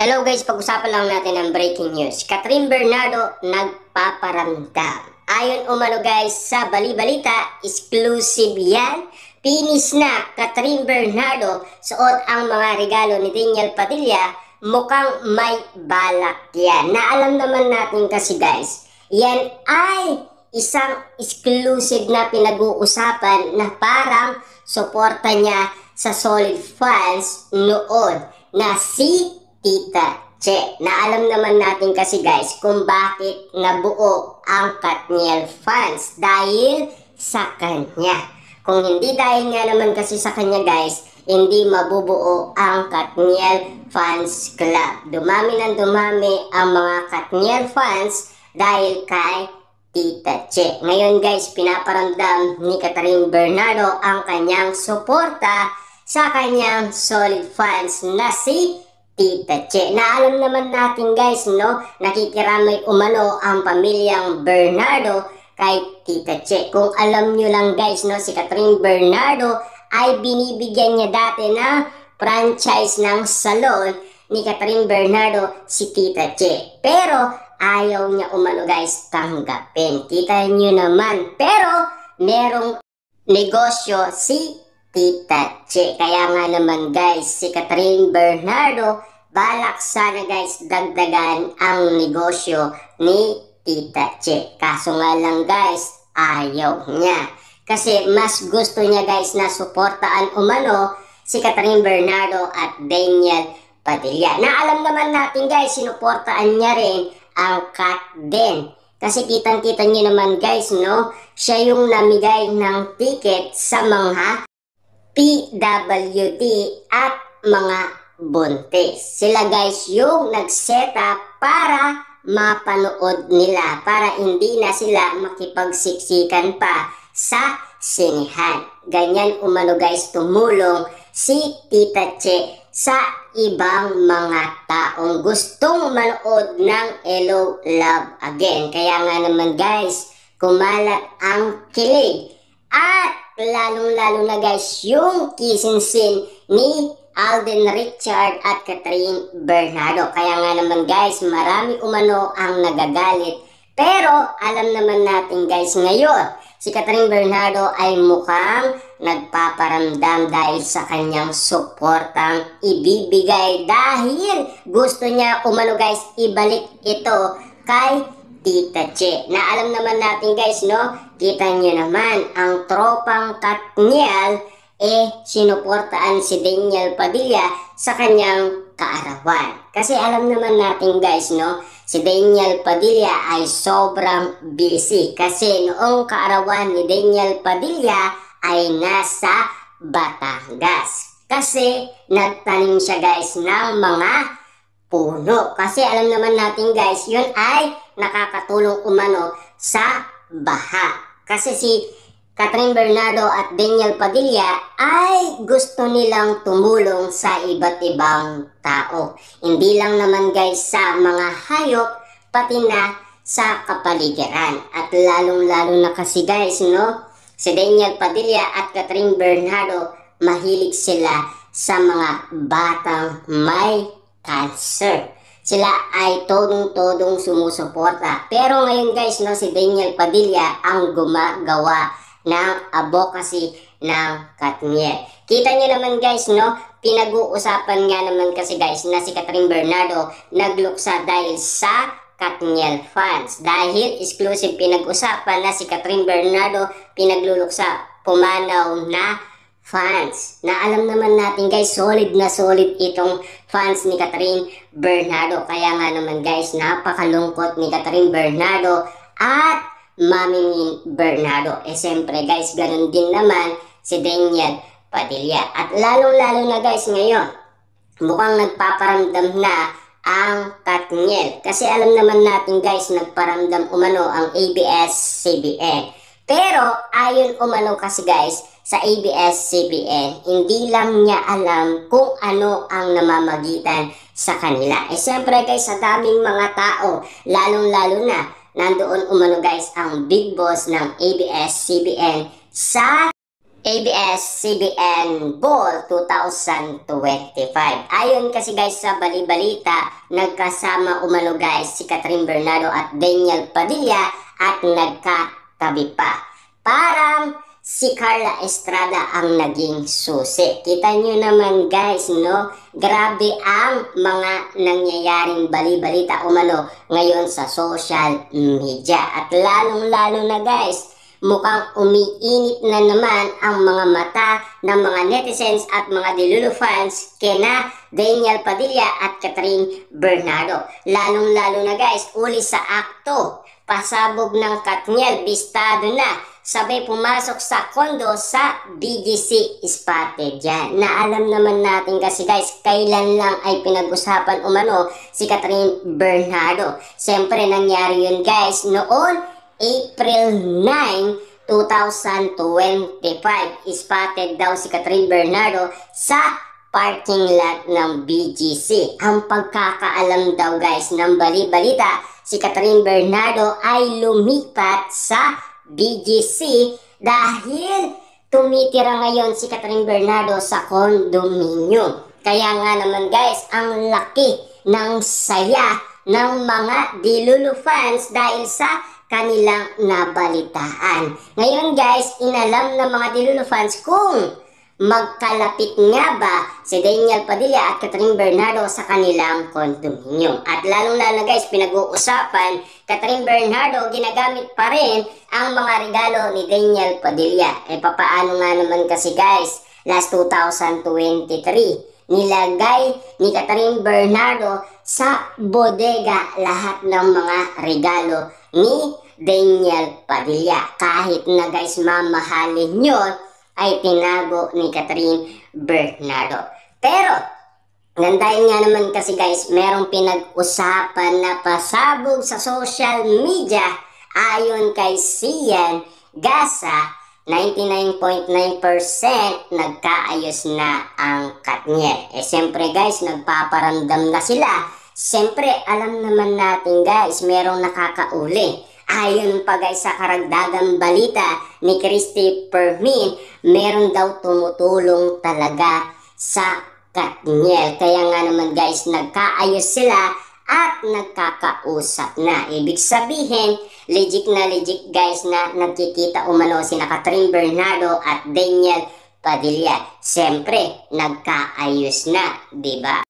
Hello guys, pag-usapan lang natin ang breaking news. Catherine Bernardo nagpaparamdam. Ayon umano guys sa bali-balita, exclusive yan. Finish na Catherine Bernardo, suot ang mga regalo ni Daniel Padilla, mukhang may balak yan. Na alam naman natin kasi guys, yan ay isang exclusive na pinag-uusapan na parang suporta niya sa solid fans noon na si Tita Che. Na alam naman natin kasi guys kung bakit nabuo ang Katniel fans dahil sa kanya. Kung hindi dahil nga naman kasi sa kanya guys, hindi mabubuo ang Katniel Fans Club. Dumami ng dumami ang mga Katniel fans dahil kay Tita Che. Ngayon guys, pinaparamdam ni Catherine Bernardo ang kanyang suporta sa kanyang solid fans na si Tita Che. Na alam naman natin guys, no, nakikiramay umano ang pamilyang Bernardo kay Tita Che. Kung alam nyo lang guys, no, si Catherine Bernardo ay binibigyan niya dati na franchise ng salon ni Catherine Bernardo si Tita Che. Pero ayaw niya umano guys tanggapin. Kita nyo naman. Pero merong negosyo si Tita Che. Kaya nga naman guys, si Catherine Bernardo balak sana guys dagdagan ang negosyo ni Tita Che. Kaso nga lang guys, ayaw niya. Kasi mas gusto niya guys na suportaan umano si Catherine Bernardo at Daniel Padilla. Na alam naman natin guys, sinuportaan niya rin ang Kat din. Kasi kitang-kita niyo naman guys, no, siya yung namigay ng ticket sa mga PWD at mga buntis. Sila guys yung nag-set up para mapanood nila, para hindi na sila makipagsiksikan pa sa sinihan. Ganyan umano guys tumulong si Tita Che sa ibang mga taong gustong manood ng Hello Love Again. Kaya nga naman guys, kumalat ang kilig. At lalong-lalo na guys yung kissing scene ni Alden Richard at Catherine Bernardo. Kaya nga naman guys, marami umano ang nagagalit. Pero alam naman natin guys ngayon, si Catherine Bernardo ay mukhang nagpaparamdam dahil sa kanyang suportang ibibigay. Dahil gusto niya umano guys ibalik ito kay Tita Che. Na alam naman natin guys, no, kita niyo naman ang tropang Katniel sinuportaan si Daniel Padilla sa kanyang kaarawan. Kasi alam naman natin guys, no, si Daniel Padilla ay sobrang busy. Kasi noong kaarawan ni Daniel Padilla ay nasa Batangas. Kasi nagtanim siya guys ng mga puno. Kasi alam naman natin guys, yun ay nakakatulong umano sa baha. Kasi si Catherine Bernardo at Daniel Padilla ay gusto nilang tumulong sa iba't ibang tao. Hindi lang naman guys sa mga hayop, pati na sa kapaligiran. At lalong-lalo na kasi guys, no, si Daniel Padilla at Catherine Bernardo, mahilig sila sa mga batang may cancer. Sila ay todong-todong sumusuporta. Pero ngayon guys, no, si Daniel Padilla ang gumagawa ng advocacy ng Katniel. Kita niyo naman guys, no, pinag-uusapan nga naman kasi guys na si Catherine Bernardo nagluksa dahil sa Katniel fans. Dahil exclusive pinag-usapan na si Catherine Bernardo pinagluluksa pumanaw na fans. Na alam naman natin guys, solid na solid itong fans ni Catherine Bernardo. Kaya nga naman guys, napakalungkot ni Catherine Bernardo at Mami Bernardo. Siyempre guys, ganun din naman si Daniel Padilla. At lalong-lalo na guys ngayon, mukhang nagpaparamdam na ang Katniel. Kasi alam naman natin guys, nagparamdam umano ang ABS-CBN. Pero ayon umano kasi guys, sa ABS-CBN, hindi lang niya alam kung ano ang namamagitan sa kanila. Siyempre guys, sa daming mga tao, lalong-lalo na nandoon umano guys ang big boss ng ABS-CBN sa ABS-CBN Ball 2025. Ayon kasi guys sa bali-balita, nagkasama umano guys si Catherine Bernardo at Daniel Padilla at nagkatabi pa. Parang si Carla Estrada ang naging susi. Kita nyo naman guys, no? Grabe ang mga nangyayaring bali-balita umano ngayon sa social media. At lalong-lalo na guys, mukhang umiinit na naman ang mga mata ng mga netizens at mga Delulu fans kina Daniel Padilla at Catherine Bernardo. Lalong-lalo na guys, uli sa akto, pasabog ng Katniel, bistado na, sabay pumasok sa kondo sa BGC spotted yan. Na alam naman natin kasi guys, kailan lang ay pinag-usapan umano si Catherine Bernardo. Siyempre nangyari yun guys noon April 9, 2025, spotted daw si Catherine Bernardo sa parking lot ng BGC. Ang pagkakaalam daw guys ng bali-balita, si Catherine Bernardo ay lumipat sa BGC dahil tumitira ngayon si Catherine Bernardo sa condominium. Kaya nga naman guys, ang laki ng saya ng mga Delulu fans dahil sa kanilang nabalitaan. Ngayon guys, inalam ng mga Delulu fans kung magkalapit nga ba si Daniel Padilla at Catherine Bernardo sa kanilang condominium. At lalong-lalo guys, pinag-uusapan, Catherine Bernardo ginagamit pa rin ang mga regalo ni Daniel Padilla. Papaano nga naman kasi guys, last 2023, nilagay ni Catherine Bernardo sa bodega lahat ng mga regalo ni Daniel Padilla. Kahit na guys mamahalin yun, ay tinago ni Catherine Bernardo. Pero, dahil nga naman kasi guys, merong pinag-usapan na pasabog sa social media ayon kay Sian Gasa, 99.9% nagkaayos na ang Katniel. Siyempre guys, nagpaparamdam na sila. Siyempre, alam naman natin guys, merong nakakauli. Ayon pa guys sa karagdagang balita ni Christy Permin, meron daw tumutulong talaga sa Katniel. Kaya nga naman guys, nagkaayos sila at nagkakausap na. Ibig sabihin, legit na legit guys na nagkikita umano sina Catherine Bernardo at Daniel Padilla. Siyempre, nagkaayos na, diba?